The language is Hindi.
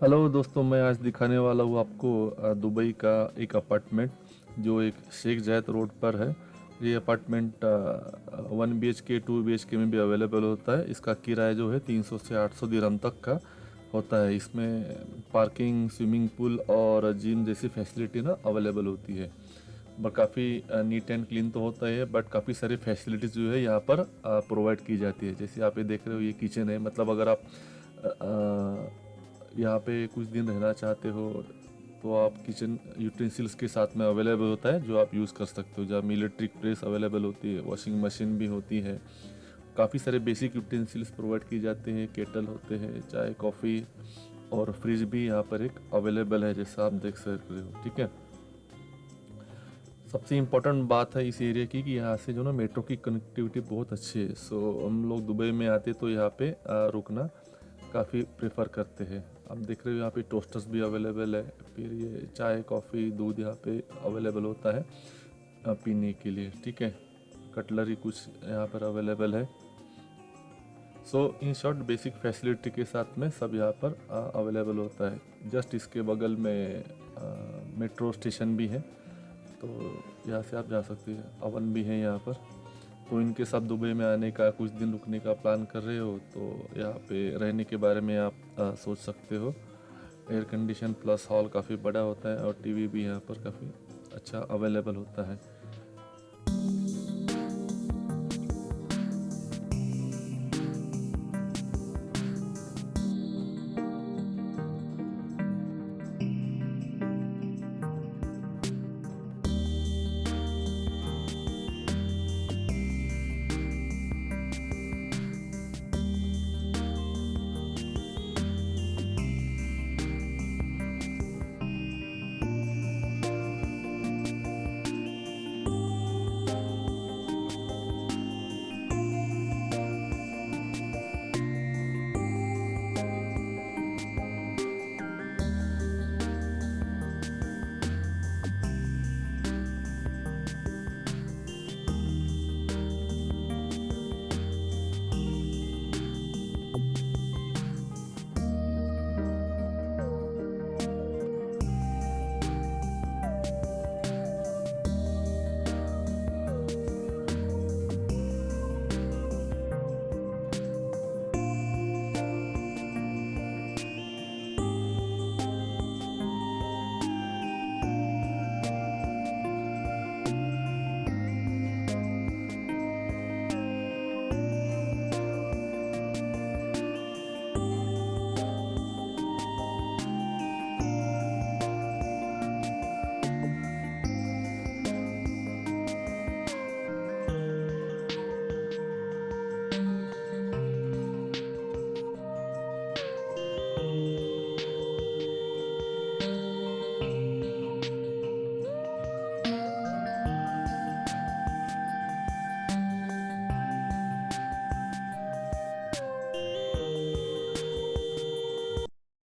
हेलो दोस्तों, मैं आज दिखाने वाला हूँ आपको दुबई का एक अपार्टमेंट जो एक शेख जायद रोड पर है। ये अपार्टमेंट 1 BHK 2 BHK में भी अवेलेबल होता है। इसका किराया जो है 300 से 800 दिरहम तक का होता है। इसमें पार्किंग, स्विमिंग पूल और जिम जैसी फैसिलिटी ना अवेलेबल होती है। बट काफ़ी नीट एंड क्लीन तो होता है, बट काफ़ी सारी फैसिलिटीज़ जो है यहाँ पर प्रोवाइड की जाती है। जैसे आप ये देख रहे हो, ये किचन है। मतलब अगर आप यहाँ पे कुछ दिन रहना चाहते हो तो आप किचन यूटेंसिल्स के साथ में अवेलेबल होता है जो आप यूज़ कर सकते हो। जहाँ इलेक्ट्रिक प्रेस अवेलेबल होती है, वॉशिंग मशीन भी होती है, काफ़ी सारे बेसिक यूटेंसिल्स प्रोवाइड किए जाते हैं। केटल होते हैं, चाय कॉफ़ी, और फ्रिज भी यहाँ पर एक अवेलेबल है, जैसा आप देख सकते हो। ठीक है। सबसे इम्पोर्टेंट बात है इस एरिया की कि यहाँ से जो ना मेट्रो की कनेक्टिविटी बहुत अच्छी है। सो हम लोग दुबई में आते तो यहाँ पे रुकना काफ़ी प्रेफर करते हैं। आप देख रहे हो यहाँ पे टोस्टर्स भी अवेलेबल है। फिर ये चाय कॉफ़ी दूध यहाँ पे अवेलेबल होता है पीने के लिए। ठीक है। कटलरी कुछ यहाँ पर अवेलेबल है। सो इन शॉर्ट बेसिक फैसिलिटी के साथ में सब यहाँ पर अवेलेबल होता है। जस्ट इसके बगल में मेट्रो स्टेशन भी है, तो यहाँ से आप जा सकते हैं। अवन भी है यहाँ पर। तो इनके साथ दुबई में आने का, कुछ दिन रुकने का प्लान कर रहे हो तो यहाँ पे रहने के बारे में आप सोच सकते हो। एयर कंडीशन प्लस हॉल काफ़ी बड़ा होता है और टीवी भी यहाँ पर काफ़ी अच्छा अवेलेबल होता है।